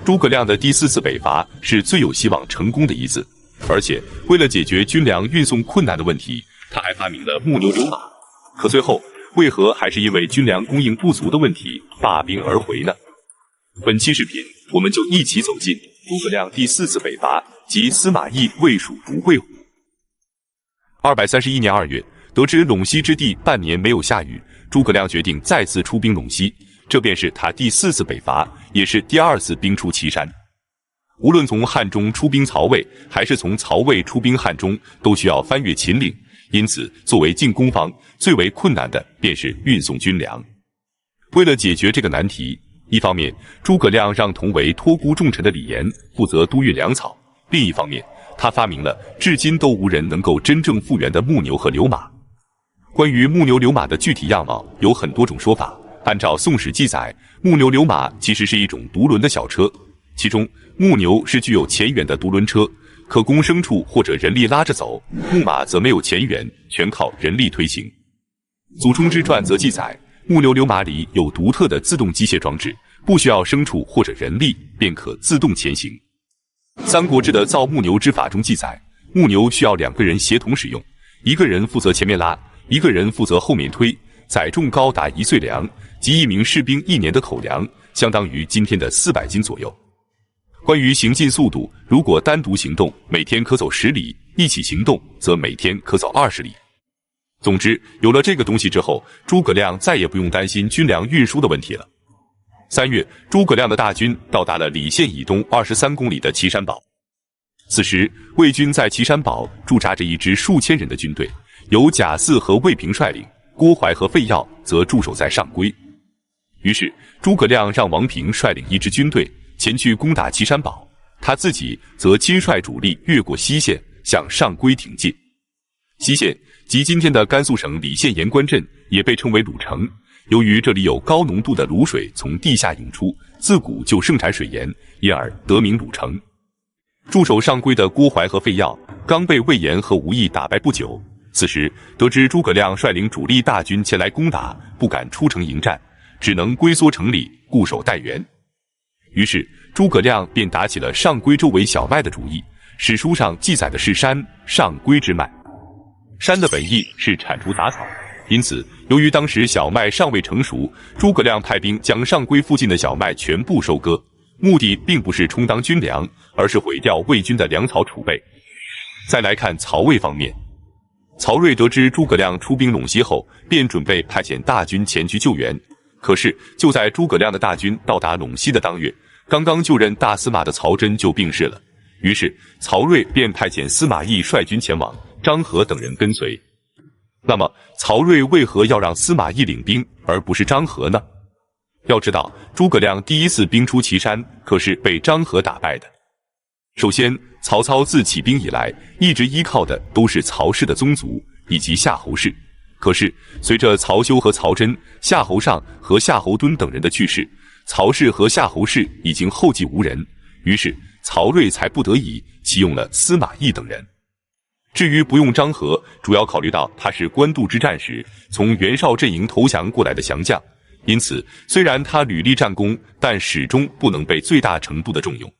诸葛亮的第4次北伐是最有希望成功的一次，而且为了解决军粮运送困难的问题，他还发明了木牛流马。可最后为何还是因为军粮供应不足的问题罢兵而回呢？本期视频我们就一起走进诸葛亮第4次北伐及司马懿魏蜀不会。231年2月，得知陇西之地半年没有下雨，诸葛亮决定再次出兵陇西，这便是他第4次北伐，也是第2次兵出祁山。无论从汉中出兵曹魏，还是从曹魏出兵汉中，都需要翻越秦岭，因此作为进攻方，最为困难的便是运送军粮。为了解决这个难题，一方面诸葛亮让同为托孤重臣的李严负责督运粮草，另一方面他发明了至今都无人能够真正复原的木牛和流马。关于木牛流马的具体样貌有很多种说法，按照《宋史》记载，木牛流马其实是一种独轮的小车，其中木牛是具有前缘的独轮车，可供牲畜或者人力拉着走，木马则没有前缘，全靠人力推行。《祖冲之传》则记载，木牛流马里有独特的自动机械装置，不需要牲畜或者人力便可自动前行。《三国志》的造木牛之法中记载，木牛需要2个人协同使用，一个人负责前面拉，一个人负责后面推，载重高达1岁粮，即1名士兵1年的口粮，相当于今天的400斤左右。关于行进速度，如果单独行动，每天可走10里，一起行动则每天可走20里。总之，有了这个东西之后，诸葛亮再也不用担心军粮运输的问题了。3月，诸葛亮的大军到达了澧县以东23公里的岐山堡。此时，魏军在岐山堡驻扎着一支数千人的军队，由贾似和魏平率领，郭淮和费耀则驻守在上邽。于是，诸葛亮让王平率领一支军队前去攻打岐山堡，他自己则亲率主力越过西县，向上邽挺进。西县即今天的甘肃省礼县盐官镇，也被称为鲁城。由于这里有高浓度的卤水从地下涌出，自古就盛产水盐，因而得名鲁城。驻守上邽的郭淮和费耀刚被魏延和吴懿打败不久，此时得知诸葛亮率领主力大军前来攻打，不敢出城迎战，只能龟缩城里固守待援。于是诸葛亮便打起了上邽周围小麦的主意。史书上记载的是山上邽之麦，山的本意是铲除杂草，因此由于当时小麦尚未成熟，诸葛亮派兵将上邽附近的小麦全部收割，目的并不是充当军粮，而是毁掉魏军的粮草储备。再来看曹魏方面，曹睿得知诸葛亮出兵陇西后，便准备派遣大军前去救援。可是就在诸葛亮的大军到达陇西的当月，刚刚就任大司马的曹真就病逝了。于是曹睿便派遣司马懿率军前往，张合等人跟随。那么曹睿为何要让司马懿领兵而不是张合呢？要知道诸葛亮第1次兵出祁山可是被张合打败的。首先，曹操自起兵以来一直依靠的都是曹氏的宗族以及夏侯氏，可是随着曹休和曹真、夏侯尚和夏侯惇等人的去世，曹氏和夏侯氏已经后继无人，于是曹睿才不得已启用了司马懿等人。至于不用张合，主要考虑到他是官渡之战时从袁绍阵营投降过来的降将，因此虽然他屡立战功，但始终不能被最大程度的重用。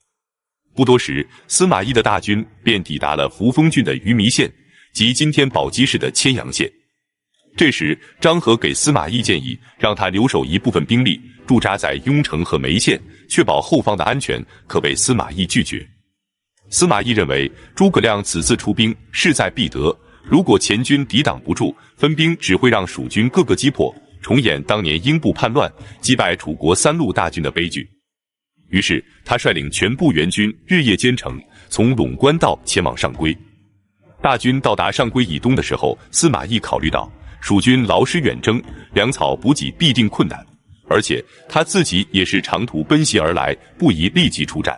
不多时，司马懿的大军便抵达了扶风郡的鱼糜县，即今天宝鸡市的千阳县。这时张合给司马懿建议，让他留守一部分兵力驻扎在雍城和眉县，确保后方的安全，可被司马懿拒绝。司马懿认为诸葛亮此次出兵势在必得，如果前军抵挡不住，分兵只会让蜀军各个击破，重演当年英布叛乱击败楚国3路大军的悲剧。于是他率领全部援军日夜兼程，从陇关道前往上邽。大军到达上邽以东的时候，司马懿考虑到蜀军劳师远征，粮草补给必定困难，而且他自己也是长途奔袭而来，不宜立即出战。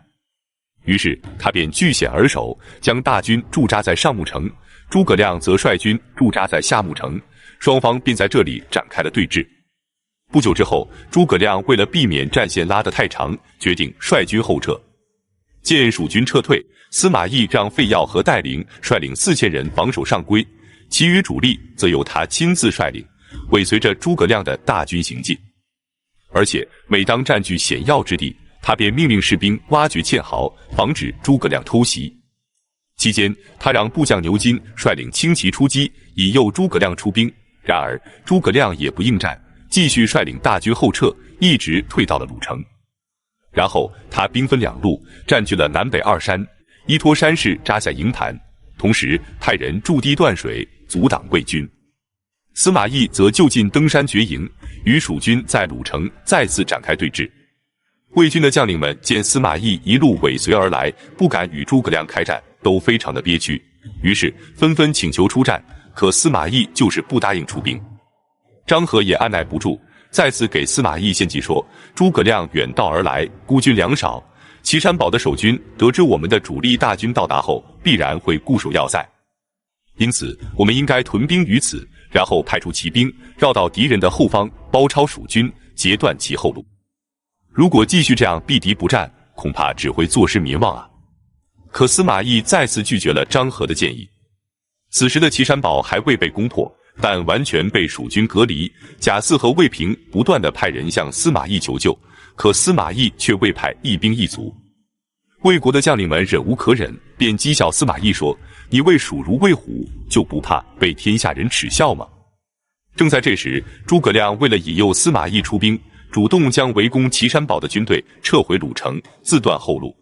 于是他便据险而守，将大军驻扎在上牧城，诸葛亮则率军驻扎在下牧城，双方便在这里展开了对峙。不久之后，诸葛亮为了避免战线拉得太长，决定率军后撤。见蜀军撤退，司马懿让费耀和戴陵率领4000人防守上邽，其余主力则由他亲自率领，尾随着诸葛亮的大军行进。而且每当占据险要之地，他便命令士兵挖掘堑壕，防止诸葛亮偷袭。期间，他让部将牛金率领轻骑出击，引诱诸葛亮出兵。然而，诸葛亮也不应战，继续率领大军后撤，一直退到了鲁城。然后，他兵分两路，占据了南北二山，依托山势扎下营盘，同时派人筑堤断水，阻挡魏军。司马懿则就近登山绝营，与蜀军在鲁城再次展开对峙。魏军的将领们见司马懿一路尾随而来，不敢与诸葛亮开战，都非常的憋屈，于是纷纷请求出战，可司马懿就是不答应出兵。张合也按耐不住，再次给司马懿献计说，诸葛亮远道而来，孤军粮少，岐山堡的守军得知我们的主力大军到达后，必然会固守要塞，因此我们应该屯兵于此，然后派出骑兵绕到敌人的后方，包抄蜀军，截断其后路。如果继续这样避敌不战，恐怕只会坐失民望啊！可司马懿再次拒绝了张合的建议。此时的岐山堡还未被攻破，但完全被蜀军隔离。贾似和魏平不断地派人向司马懿求救，可司马懿却未派一兵一卒。魏国的将领们忍无可忍，便讥笑司马懿说：“你为蜀如为虎，就不怕被天下人耻笑吗？”正在这时，诸葛亮为了引诱司马懿出兵，主动将围攻岐山堡的军队撤回鲁城，自断后路。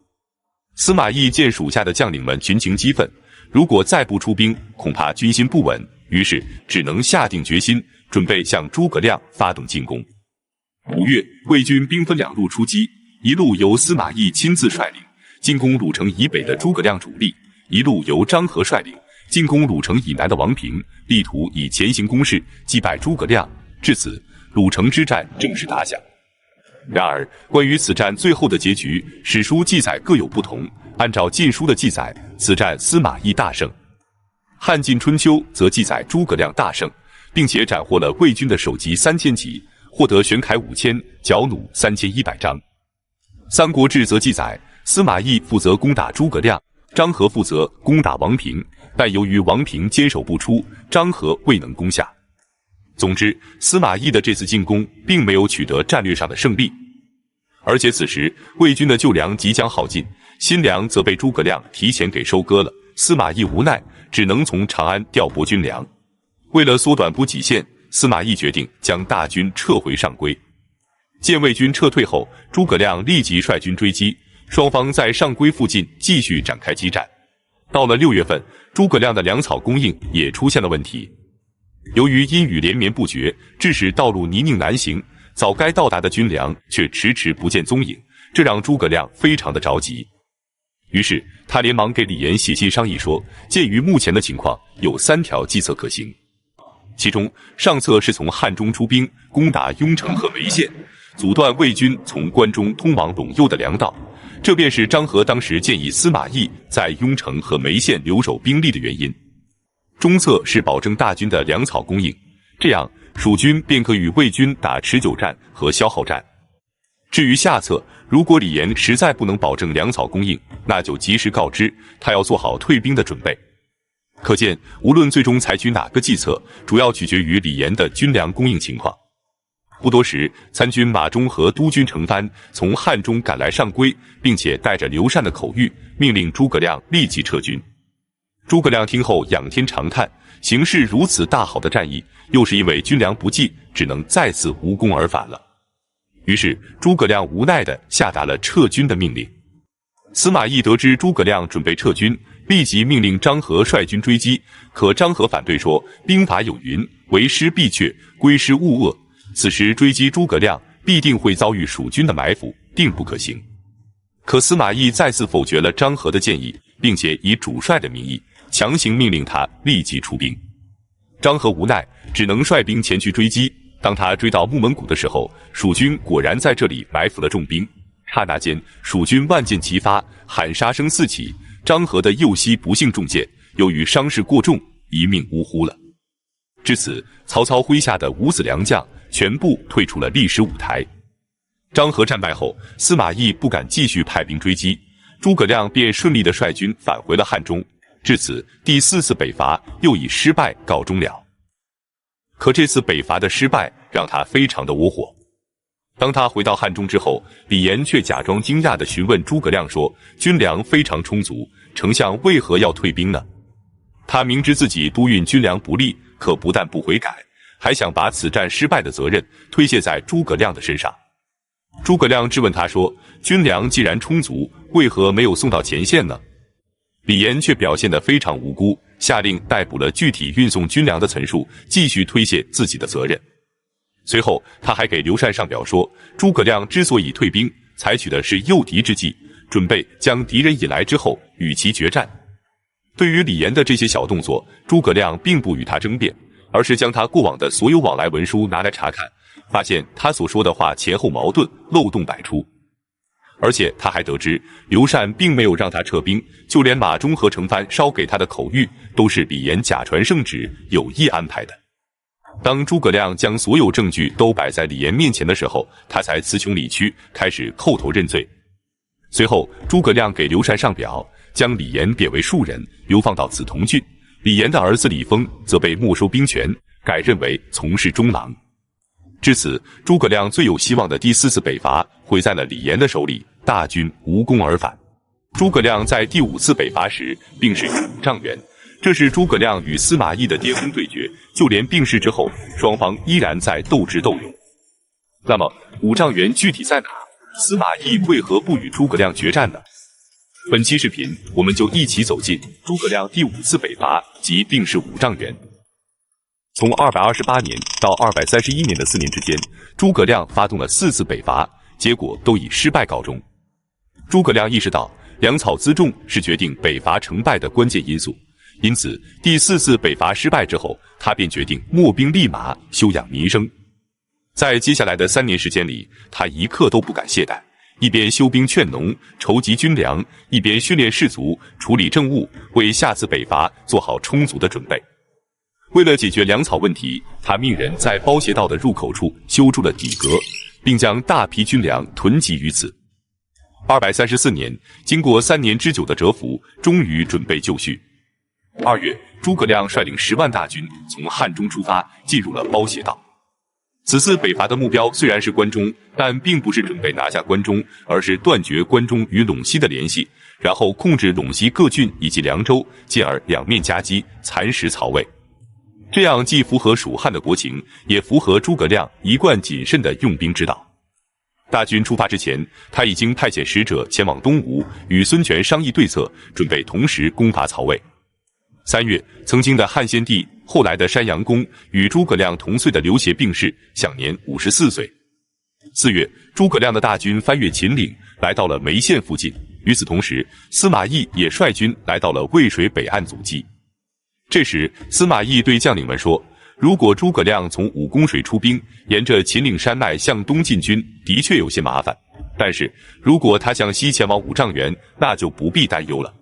司马懿见属下的将领们群情激愤，如果再不出兵，恐怕军心不稳，于是只能下定决心，准备向诸葛亮发动进攻。5月，魏军兵分两路出击，一路由司马懿亲自率领，进攻鲁城以北的诸葛亮主力；一路由张合率领，进攻鲁城以南的王平，力图以前行攻势击败诸葛亮。至此，鲁城之战正式打响。然而，关于此战最后的结局，史书记载各有不同。按照《晋书》的记载，此战司马懿大胜；《汉晋春秋》则记载诸葛亮大胜，并且斩获了魏军的首级3000骑，获得玄铠5000，角弩3100张。《三国志》则记载，司马懿负责攻打诸葛亮，张合负责攻打王平，但由于王平坚守不出，张合未能攻下。总之，司马懿的这次进攻并没有取得战略上的胜利，而且此时魏军的旧粮即将耗尽，新粮则被诸葛亮提前给收割了。司马懿无奈，只能从长安调拨军粮。为了缩短补给线，司马懿决定将大军撤回上邽。见魏军撤退后，诸葛亮立即率军追击，双方在上邽附近继续展开激战。到了6月份，诸葛亮的粮草供应也出现了问题。由于阴雨连绵不绝，致使道路泥泞难行，早该到达的军粮却迟迟不见踪影，这让诸葛亮非常的着急。于是他连忙给李严写信商议说，鉴于目前的情况，有3条计策可行。其中上策是从汉中出兵，攻打雍城和眉县，阻断魏军从关中通往陇右的粮道，这便是张合当时建议司马懿在雍城和眉县留守兵力的原因。中策是保证大军的粮草供应，这样蜀军便可与魏军打持久战和消耗战。至于下策，如果李严实在不能保证粮草供应，那就及时告知他要做好退兵的准备。可见，无论最终采取哪个计策，主要取决于李严的军粮供应情况。不多时，参军马忠和督军程蕃从汉中赶来上邽，并且带着刘禅的口谕，命令诸葛亮立即撤军。诸葛亮听后仰天长叹，形势如此大好的战役，又是因为军粮不济，只能再次无功而返了。于是诸葛亮无奈地下达了撤军的命令。司马懿得知诸葛亮准备撤军，立即命令张合率军追击，可张合反对说，兵法有云，为师必却，归师勿遏，此时追击诸葛亮必定会遭遇蜀军的埋伏，定不可行。可司马懿再次否决了张合的建议，并且以主帅的名义强行命令他立即出兵。张合无奈，只能率兵前去追击。当他追到木门谷的时候，蜀军果然在这里埋伏了重兵。刹那间，蜀军万箭齐发，喊杀声四起。张合的右膝不幸中箭，由于伤势过重，一命呜呼了。至此，曹操麾下的5子良将全部退出了历史舞台。张合战败后，司马懿不敢继续派兵追击，诸葛亮便顺利地率军返回了汉中。至此，第4次北伐又以失败告终了。可这次北伐的失败让他非常的窝火。当他回到汉中之后，李严却假装惊讶地询问诸葛亮说：“军粮非常充足，丞相为何要退兵呢？”他明知自己督运军粮不利，可不但不悔改，还想把此战失败的责任推卸在诸葛亮的身上。诸葛亮质问他说：“军粮既然充足，为何没有送到前线呢？”李严却表现得非常无辜，下令逮捕了具体运送军粮的岑述，继续推卸自己的责任。随后，他还给刘禅上表说，诸葛亮之所以退兵，采取的是诱敌之计，准备将敌人引来之后与其决战。对于李严的这些小动作，诸葛亮并不与他争辩，而是将他过往的所有往来文书拿来查看，发现他所说的话前后矛盾，漏洞百出。而且他还得知，刘禅并没有让他撤兵，就连马忠和程蕃捎给他的口谕，都是李严假传圣旨，有意安排的。当诸葛亮将所有证据都摆在李严面前的时候，他才词穷理屈，开始叩头认罪。随后，诸葛亮给刘禅上表，将李严贬为庶人，流放到梓潼郡。李严的儿子李丰则被没收兵权，改任为从事中郎。至此，诸葛亮最有希望的第4次北伐毁在了李严的手里，大军无功而返。诸葛亮在第5次北伐时病逝于五丈原，这是诸葛亮与司马懿的巅峰对决，就连病逝之后，双方依然在斗智斗勇。那么，五丈原具体在哪？司马懿为何不与诸葛亮决战呢？本期视频，我们就一起走进诸葛亮第5次北伐及病逝五丈原。从228年到231年的4年之间，诸葛亮发动了4次北伐，结果都以失败告终。诸葛亮意识到粮草辎重是决定北伐成败的关键因素，因此第4次北伐失败之后，他便决定秣兵立马，休养民生。在接下来的3年时间里，他一刻都不敢懈怠，一边休兵劝农，筹集军粮，一边训练士卒，处理政务，为下次北伐做好充足的准备。为了解决粮草问题，他命人在包斜道的入口处修筑了底阁，并将大批军粮囤积于此。234年，经过3年之久的蛰伏，终于准备就绪。2月，诸葛亮率领10万大军从汉中出发，进入了包斜道。此次北伐的目标虽然是关中，但并不是准备拿下关中，而是断绝关中与陇西的联系，然后控制陇西各郡以及凉州，进而两面夹击，蚕食曹魏。这样既符合蜀汉的国情，也符合诸葛亮一贯谨慎的用兵之道。大军出发之前，他已经派遣使者前往东吴，与孙权商议对策，准备同时攻伐曹魏。3月，曾经的汉献帝，后来的山阳公，与诸葛亮同岁的刘协病逝，享年54岁。4月，诸葛亮的大军翻越秦岭，来到了眉县附近。与此同时，司马懿也率军来到了渭水北岸阻击。这时，司马懿对将领们说，如果诸葛亮从武功水出兵，沿着秦岭山脉向东进军，的确有些麻烦，但是如果他向西前往五丈原，那就不必担忧了。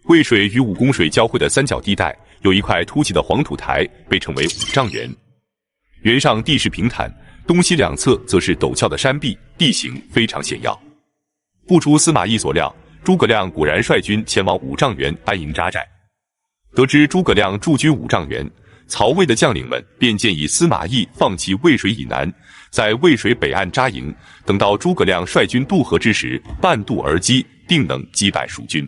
渭水与武功水交汇的三角地带，有一块凸起的黄土台，被称为五丈原。原上地势平坦，东西两侧则是陡峭的山壁，地形非常险要。不出司马懿所料，诸葛亮果然率军前往五丈原安营扎寨。得知诸葛亮驻军五丈原，曹魏的将领们便建议司马懿放弃渭水以南，在渭水北岸扎营，等到诸葛亮率军渡河之时，半渡而击，定能击败蜀军。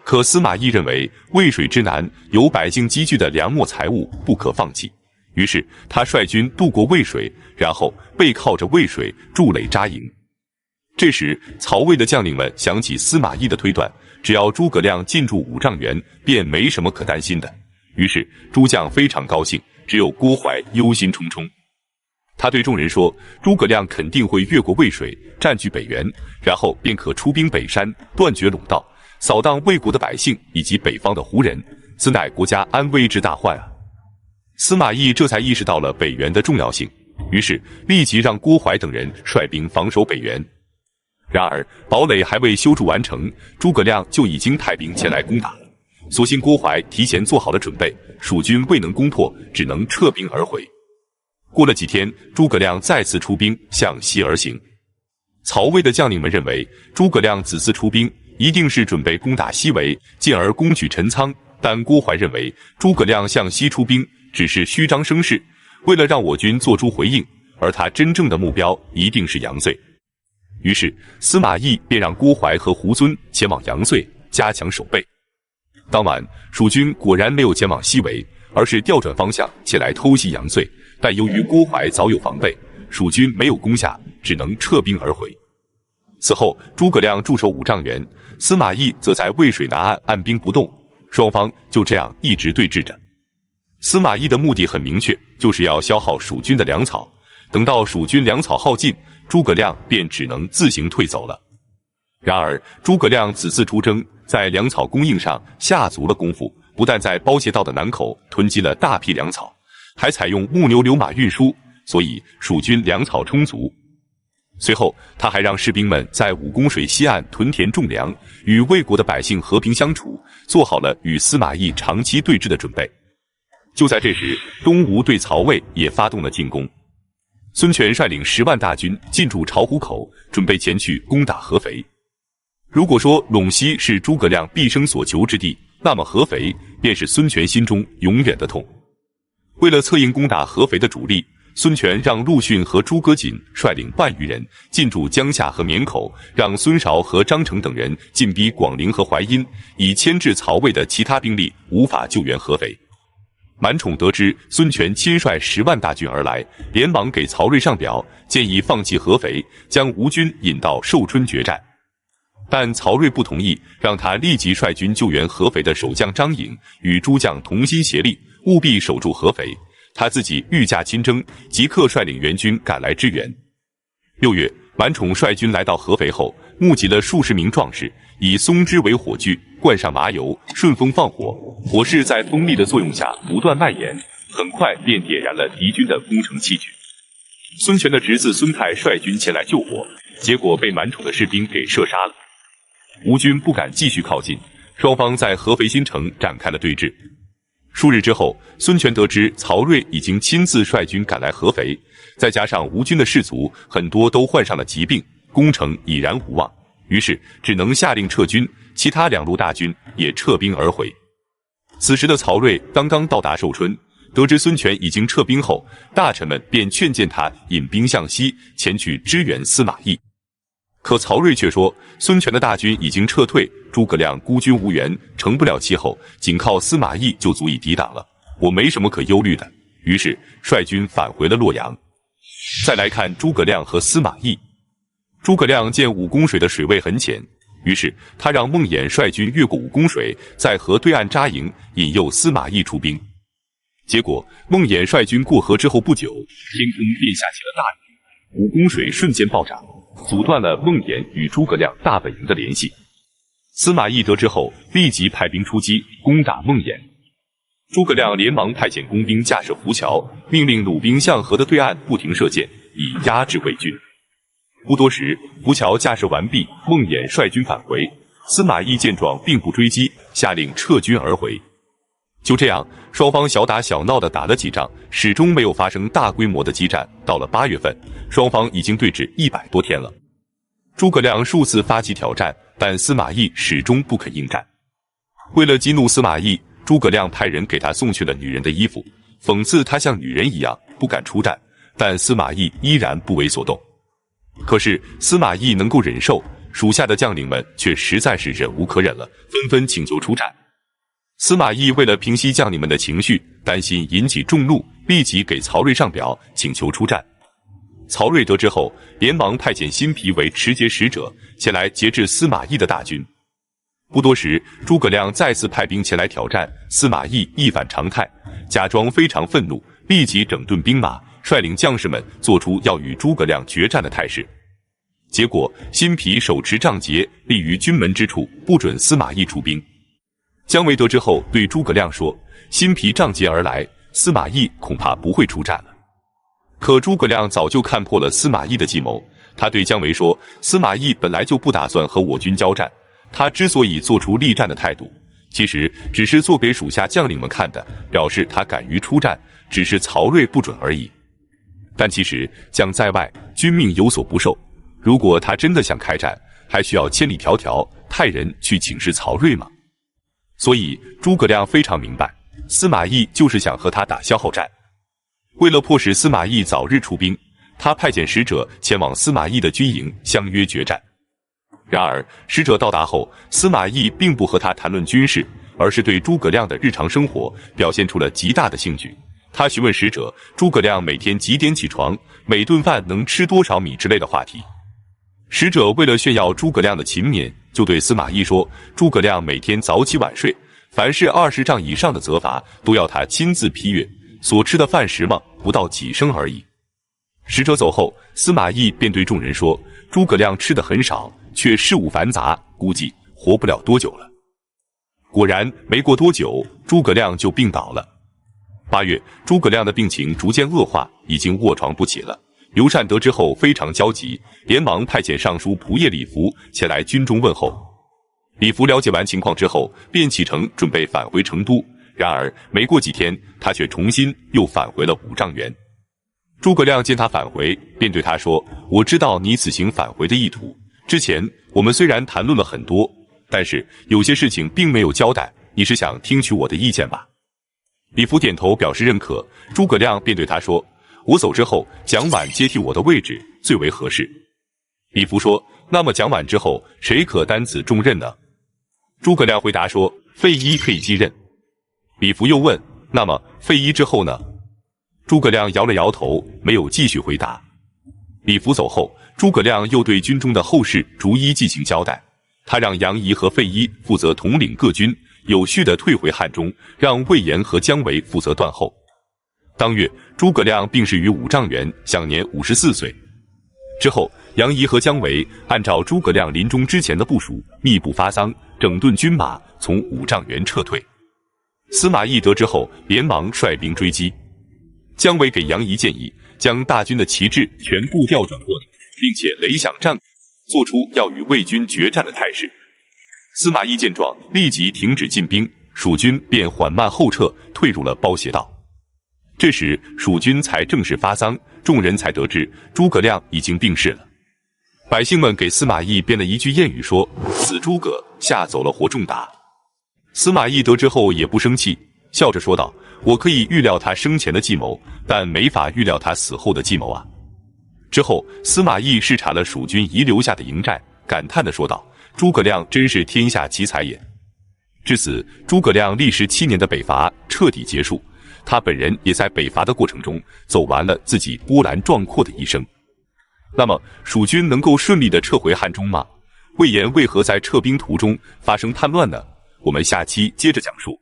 可司马懿认为渭水之南有百姓积聚的粮秣财物，不可放弃，于是他率军渡过渭水，然后背靠着渭水筑垒扎营。这时，曹魏的将领们想起司马懿的推断，只要诸葛亮进驻五丈原，便没什么可担心的。于是诸将非常高兴，只有郭淮忧心忡忡。他对众人说，诸葛亮肯定会越过渭水，占据北原，然后便可出兵北山，断绝陇道，扫荡魏国的百姓以及北方的胡人，此乃国家安危之大患啊！司马懿这才意识到了北原的重要性，于是立即让郭淮等人率兵防守北原。然而堡垒还未修筑完成，诸葛亮就已经派兵前来攻打了。所幸郭淮提前做好了准备，蜀军未能攻破，只能撤兵而回。过了几天，诸葛亮再次出兵向西而行。曹魏的将领们认为，诸葛亮此次出兵一定是准备攻打西围，进而攻取陈仓，但郭淮认为诸葛亮向西出兵只是虚张声势，为了让我军做出回应，而他真正的目标一定是杨遂。于是司马懿便让郭淮和胡遵前往杨遂，加强守备。当晚，蜀军果然没有前往西围，而是调转方向前来偷袭杨遂，但由于郭淮早有防备，蜀军没有攻下，只能撤兵而回。此后，诸葛亮驻守五丈原，司马懿则在渭水南岸按兵不动，双方就这样一直对峙着。司马懿的目的很明确，就是要消耗蜀军的粮草。等到蜀军粮草耗尽，诸葛亮便只能自行退走了。然而，诸葛亮此次出征，在粮草供应上下足了功夫，不但在包斜道的南口囤积了大批粮草，还采用木牛流马运输，所以蜀军粮草充足。随后，他还让士兵们在武功水西岸屯田种粮，与魏国的百姓和平相处，做好了与司马懿长期对峙的准备。就在这时，东吴对曹魏也发动了进攻。孙权率领10万大军进驻巢湖口，准备前去攻打合肥。如果说陇西是诸葛亮毕生所求之地，那么合肥便是孙权心中永远的痛。为了策应攻打合肥的主力，孙权让陆逊和诸葛瑾率领万余人进驻江夏和绵口，让孙韶和张成等人进逼广陵和淮阴，以牵制曹魏的其他兵力无法救援合肥。满宠得知孙权亲率10万大军而来，连忙给曹睿上表，建议放弃合肥，将吴军引到寿春决战。但曹睿不同意，让他立即率军救援合肥的守将张颖，与诸将同心协力，务必守住合肥。他自己御驾亲征，即刻率领援军赶来支援。6月，满宠率军来到合肥后，募集了数十名壮士，以松枝为火炬，灌上麻油，顺风放火，火势在风力的作用下不断蔓延，很快便点燃了敌军的攻城器具。孙权的侄子孙泰率军前来救火，结果被满宠的士兵给射杀了。吴军不敢继续靠近，双方在合肥新城展开了对峙。数日之后，孙权得知曹睿已经亲自率军赶来合肥，再加上吴军的士卒很多都患上了疾病，攻城已然无望，于是只能下令撤军，其他2路大军也撤兵而回。此时的曹睿刚刚到达寿春，得知孙权已经撤兵后，大臣们便劝谏他引兵向西，前去支援司马懿。可曹睿却说，孙权的大军已经撤退，诸葛亮孤军无援，成不了气候，仅靠司马懿就足以抵挡了，我没什么可忧虑的。于是率军返回了洛阳。再来看诸葛亮和司马懿。诸葛亮见武功水的水位很浅，于是他让孟衍率军越过武功水，在河对岸扎营，引诱司马懿出兵。结果孟衍率军过河之后不久，天空便下起了大雨，武功水瞬间暴涨，阻断了孟衍与诸葛亮大本营的联系。司马懿得知后，立即派兵出击，攻打孟衍。诸葛亮连忙派遣工兵架设浮桥，命令弩兵向河的对岸不停射箭，以压制魏军。不多时，浮桥架设完毕，孟衍率军返回。司马懿见状并不追击，下令撤军而回。就这样，双方小打小闹的打了几仗，始终没有发生大规模的激战。到了8月份，双方已经对峙100多天了。诸葛亮数次发起挑战，但司马懿始终不肯应战。为了激怒司马懿，诸葛亮派人给他送去了女人的衣服，讽刺他像女人一样不敢出战，但司马懿依然不为所动。可是司马懿能够忍受，属下的将领们却实在是忍无可忍了，纷纷请求出战。司马懿为了平息将领们的情绪，担心引起众怒，立即给曹睿上表，请求出战。曹睿得知后，连忙派遣辛毗为持节使者前来节制司马懿的大军。不多时，诸葛亮再次派兵前来挑战，司马懿一反常态，假装非常愤怒，立即整顿兵马，率领将士们做出要与诸葛亮决战的态势。结果辛毗手持杖节，立于军门之处，不准司马懿出兵。姜维得知后，对诸葛亮说：“辛毗仗节而来，司马懿恐怕不会出战了。”可诸葛亮早就看破了司马懿的计谋，他对姜维说：“司马懿本来就不打算和我军交战，他之所以做出力战的态度，其实只是做给属下将领们看的，表示他敢于出战，只是曹睿不准而已。但其实将在外，君命有所不受，如果他真的想开战，还需要千里迢迢派人去请示曹睿吗？”所以诸葛亮非常明白，司马懿就是想和他打消耗战。为了迫使司马懿早日出兵，他派遣使者前往司马懿的军营，相约决战。然而，使者到达后，司马懿并不和他谈论军事，而是对诸葛亮的日常生活表现出了极大的兴趣。他询问使者诸葛亮每天几点起床，每顿饭能吃多少米之类的话题。使者为了炫耀诸葛亮的勤勉，就对司马懿说，诸葛亮每天早起晚睡，凡是20丈以上的责罚都要他亲自批阅，所吃的饭食嘛，不到几升而已。使者走后，司马懿便对众人说，诸葛亮吃的很少，却事务繁杂，估计活不了多久了。果然没过多久，诸葛亮就病倒了。8月，诸葛亮的病情逐渐恶化，已经卧床不起了。刘禅得知后非常焦急，连忙派遣尚书仆射李福前来军中问候。李福了解完情况之后，便启程准备返回成都。然而没过几天，他却重新又返回了五丈原。诸葛亮见他返回，便对他说，我知道你此行返回的意图，之前我们虽然谈论了很多，但是有些事情并没有交代，你是想听取我的意见吧？李福点头表示认可。诸葛亮便对他说，我走之后，蒋琬接替我的位置最为合适。李福说，那么蒋琬之后，谁可担此重任呢？诸葛亮回答说，费祎可以继任。李福又问，那么费祎之后呢？诸葛亮摇了摇头，没有继续回答。李福走后，诸葛亮又对军中的后事逐一进行交代。他让杨仪和费祎负责统领各军，有序地退回汉中，让魏延和姜维负责断后。当月，诸葛亮病逝于五丈原，享年54岁。之后，杨仪和姜维按照诸葛亮临终之前的部署，密不发丧，整顿军马，从五丈原撤退。司马懿得知后，连忙率兵追击。姜维给杨仪建议，将大军的旗帜全部调转过来，并且擂响战鼓，做出要与魏军决战的态势。司马懿见状，立即停止进兵，蜀军便缓慢后撤，退入了包斜道。这时，蜀军才正式发丧，众人才得知诸葛亮已经病逝了。百姓们给司马懿编了一句谚语说，死诸葛，下走了活仲达。司马懿得知后也不生气，笑着说道，我可以预料他生前的计谋，但没法预料他死后的计谋啊。之后，司马懿视察了蜀军遗留下的营寨，感叹地说道，诸葛亮真是天下奇才也。至此，诸葛亮历时7年的北伐彻底结束，他本人也在北伐的过程中走完了自己波澜壮阔的一生。那么，蜀军能够顺利地撤回汉中吗？魏延为何在撤兵途中发生叛乱呢？我们下期接着讲述。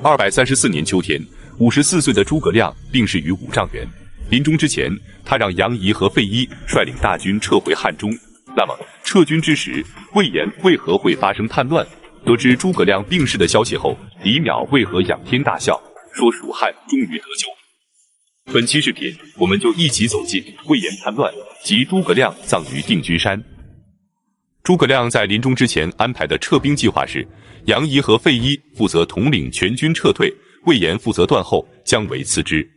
234年秋天，54岁的诸葛亮病逝于五丈原。临终之前，他让杨仪和费祎率领大军撤回汉中。那么，撤军之时，魏延为何会发生叛乱？得知诸葛亮病逝的消息后，李邈为何仰天大笑，说蜀汉终于得救？本期视频，我们就一起走进魏延叛乱及诸葛亮葬于定军山。诸葛亮在临终之前安排的撤兵计划是，杨仪和费祎负责统领全军撤退，魏延负责断后，姜维次之。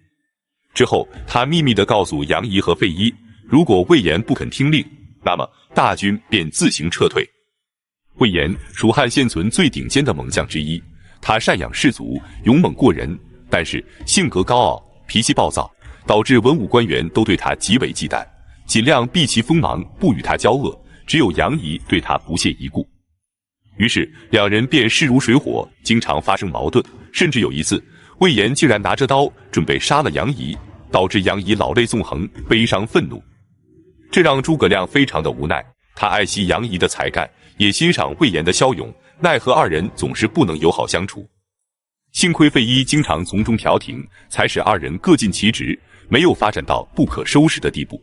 之后，他秘密地告诉杨仪和费祎，如果魏延不肯听令，那么大军便自行撤退。魏延，蜀汉现存最顶尖的猛将之一，他赡养士卒，勇猛过人，但是性格高傲，脾气暴躁，导致文武官员都对他极为忌惮，尽量避其锋芒，不与他交恶。只有杨仪对他不屑一顾，于是两人便势如水火，经常发生矛盾。甚至有一次，魏延竟然拿着刀准备杀了杨仪，导致杨仪老泪纵横，悲伤愤怒。这让诸葛亮非常的无奈，他爱惜杨仪的才干，也欣赏魏延的骁勇，奈何二人总是不能友好相处。幸亏费祎经常从中调停，才使二人各尽其职，没有发展到不可收拾的地步。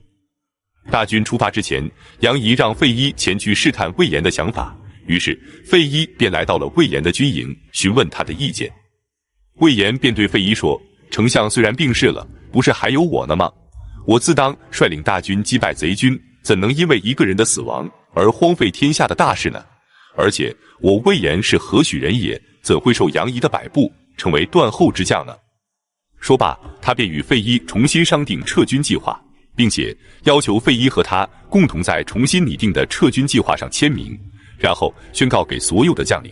大军出发之前，杨仪让费祎前去试探魏延的想法，于是费祎便来到了魏延的军营，询问他的意见。魏延便对费祎说，丞相虽然病逝了，不是还有我呢吗？我自当率领大军击败贼军，怎能因为一个人的死亡而荒废天下的大事呢？而且我魏延是何许人也，怎会受杨仪的摆布，成为断后之将呢？说罢，他便与费祎重新商定撤军计划，并且要求费祎和他共同在重新拟定的撤军计划上签名，然后宣告给所有的将领。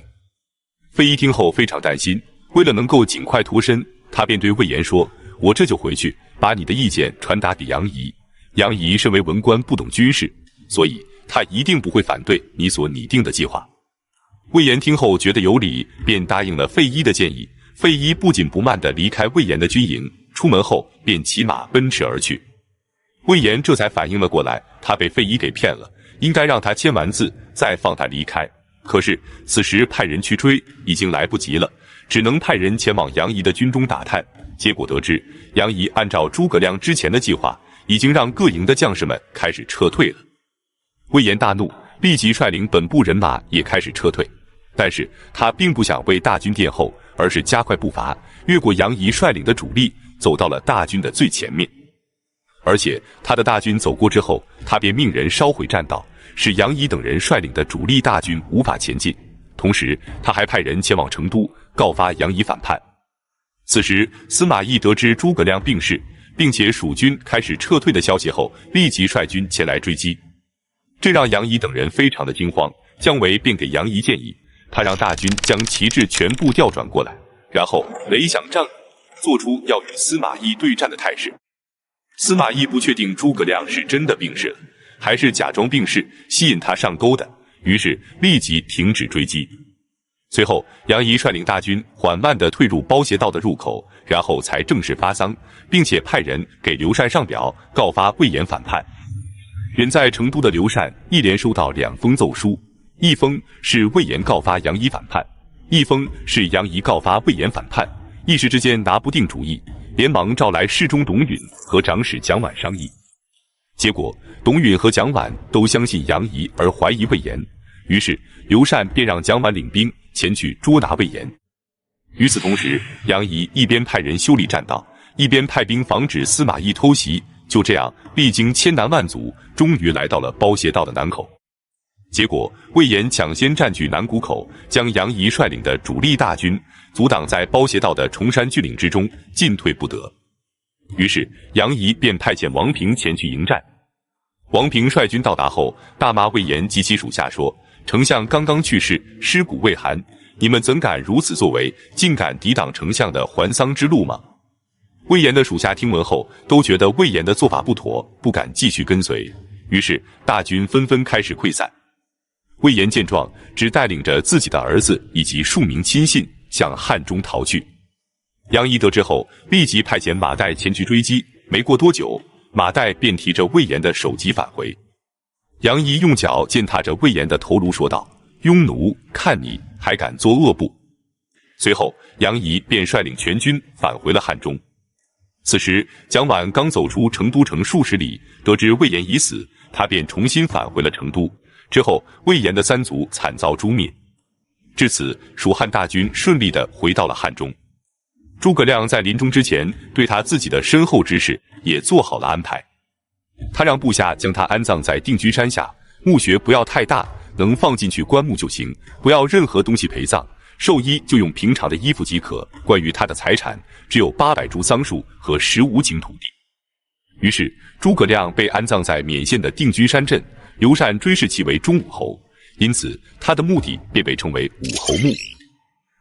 费祎听后非常担心，为了能够尽快脱身，他便对魏延说，我这就回去把你的意见传达给杨仪，杨仪身为文官，不懂军事，所以他一定不会反对你所拟定的计划。魏延听后觉得有理，便答应了费祎的建议。费祎不紧不慢地离开魏延的军营，出门后便骑马奔驰而去。魏延这才反应了过来，他被费祎给骗了，应该让他签完字再放他离开。可是此时派人去追已经来不及了，只能派人前往杨仪的军中打探。结果得知，杨仪按照诸葛亮之前的计划，已经让各营的将士们开始撤退了。魏延大怒，立即率领本部人马也开始撤退。但是他并不想为大军殿后，而是加快步伐，越过杨仪率领的主力，走到了大军的最前面。而且他的大军走过之后，他便命人烧毁栈道，使杨仪等人率领的主力大军无法前进。同时他还派人前往成都，告发杨仪反叛。此时司马懿得知诸葛亮病逝，并且蜀军开始撤退的消息后，立即率军前来追击，这让杨仪等人非常的惊慌。姜维便给杨仪建议，他让大军将旗帜全部调转过来，然后擂响战鼓，做出要与司马懿对战的态势。司马懿不确定诸葛亮是真的病逝了，还是假装病逝吸引他上钩的，于是立即停止追击。随后杨仪率领大军缓慢地退入包斜道的入口，然后才正式发丧，并且派人给刘禅上表，告发魏延反叛。远在成都的刘禅一连收到2封奏书，一封是魏延告发杨仪反叛，一封是杨仪告发魏延反叛，一时之间拿不定主意，连忙召来侍中董允和长史蒋琬商议。结果董允和蒋琬都相信杨仪而怀疑魏延，于是刘禅便让蒋琬领兵前去捉拿魏延。与此同时，杨仪一边派人修理栈道，一边派兵防止司马懿偷袭。就这样历经千难万阻，终于来到了包斜道的南口。结果魏延抢先占据南谷口，将杨仪率领的主力大军阻挡在包斜道的崇山峻岭之中，进退不得。于是杨仪便派遣王平前去迎战。王平率军到达后，大骂魏延及其属下说，丞相刚刚去世，尸骨未寒，你们怎敢如此作为，竟敢抵挡丞相的还丧之路吗？魏延的属下听闻后，都觉得魏延的做法不妥，不敢继续跟随，于是大军纷纷开始溃散。魏延见状，只带领着自己的儿子以及数名亲信向汉中逃去。杨仪得知后，立即派遣马岱前去追击，没过多久，马岱便提着魏延的首级返回。杨仪用脚践踏着魏延的头颅，说道：“庸奴，看你还敢作恶不！”随后杨仪便率领全军返回了汉中。此时蒋琬刚走出成都城数十里，得知魏延已死，他便重新返回了成都。之后魏延的3族惨遭诛灭。至此蜀汉大军顺利地回到了汉中。诸葛亮在临终之前，对他自己的身后之事也做好了安排。他让部下将他安葬在定军山下，墓穴不要太大，能放进去棺木就行，不要任何东西陪葬，寿衣就用平常的衣服即可。关于他的财产，只有800株桑树和15顷土地。于是诸葛亮被安葬在勉县的定军山镇，刘禅追谥其为忠武侯，因此他的墓地便被称为武侯墓。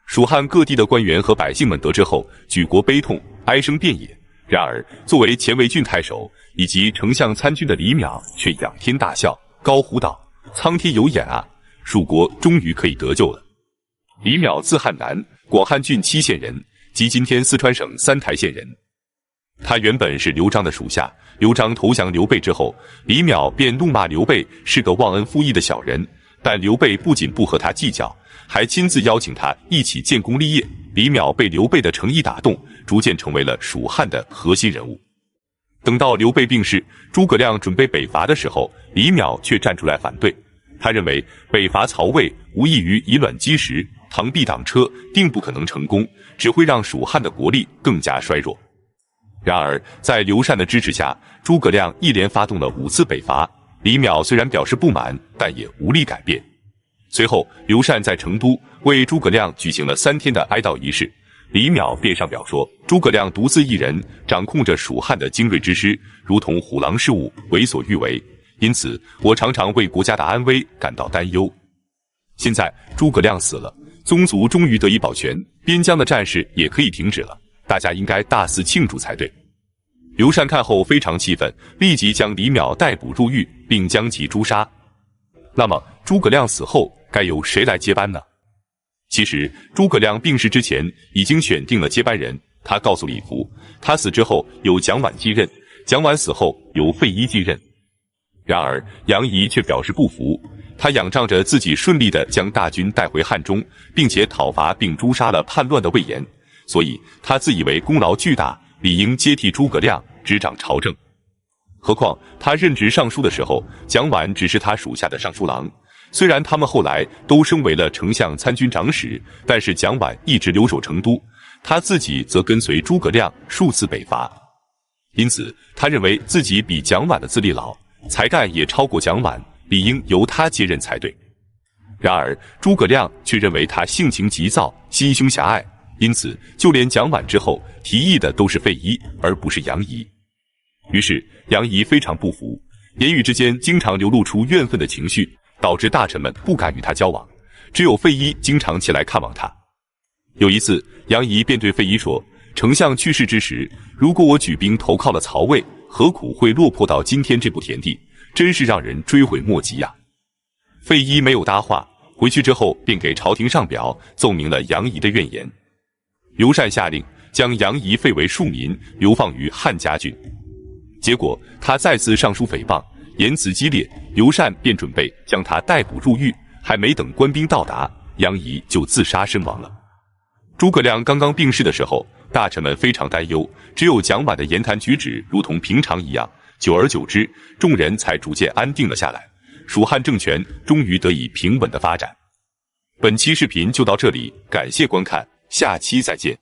蜀汉各地的官员和百姓们得知后，举国悲痛，哀声遍野。然而作为前魏郡太守以及丞相参军的李淼却仰天大笑，高呼道：“苍天有眼啊，蜀国终于可以得救了。”李淼字汉南，广汉郡七县人，即今天四川省三台县人。他原本是刘璋的属下，刘璋投降刘备之后，李淼便怒骂刘备是个忘恩负义的小人，但刘备不仅不和他计较，还亲自邀请他一起建功立业。李淼被刘备的诚意打动，逐渐成为了蜀汉的核心人物。等到刘备病逝，诸葛亮准备北伐的时候，李淼却站出来反对。他认为北伐曹魏无异于以卵击石，螳臂挡车，定不可能成功，只会让蜀汉的国力更加衰弱。然而在刘禅的支持下，诸葛亮一连发动了5次北伐。李淼虽然表示不满，但也无力改变。随后刘禅在成都为诸葛亮举行了3天的哀悼仪式，李淼便上表说，诸葛亮独自一人掌控着蜀汉的精锐之师，如同虎狼之物，为所欲为，因此我常常为国家的安危感到担忧。现在诸葛亮死了，宗族终于得以保全，边疆的战事也可以停止了，大家应该大肆庆祝才对。刘禅看后非常气愤，立即将李淼逮捕入狱，并将其诛杀。那么诸葛亮死后该由谁来接班呢？其实诸葛亮病逝之前已经选定了接班人，他告诉李福，他死之后由蒋琬继任，蒋琬死后由费祎继任。然而杨仪却表示不服，他仰仗着自己顺利地将大军带回汉中，并且讨伐并诛杀了叛乱的魏延，所以他自以为功劳巨大，理应接替诸葛亮执掌朝政。何况他任职尚书的时候，蒋琬只是他属下的尚书郎，虽然他们后来都升为了丞相参军长史，但是蒋琬一直留守成都，他自己则跟随诸葛亮数次北伐，因此他认为自己比蒋琬的资历老，才干也超过蒋琬，理应由他接任才对。然而诸葛亮却认为他性情急躁，心胸狭隘，因此就连蒋琬之后提议的都是费祎，而不是杨仪。于是杨仪非常不服，言语之间经常流露出怨愤的情绪，导致大臣们不敢与他交往，只有费祎经常前来看望他。有一次杨仪便对费祎说，丞相去世之时，如果我举兵投靠了曹魏，何苦会落魄到今天这步田地，真是让人追悔莫及呀。费祎没有搭话，回去之后便给朝廷上表奏明了杨仪的怨言。刘禅下令将杨仪废为庶民，流放于汉家郡。结果他再次上书诽谤，言辞激烈，刘禅便准备将他逮捕入狱，还没等官兵到达，杨仪就自杀身亡了。诸葛亮刚刚病逝的时候，大臣们非常担忧，只有蒋琬的言谈举止如同平常一样，久而久之，众人才逐渐安定了下来，蜀汉政权终于得以平稳的发展。本期视频就到这里，感谢观看，下期再见。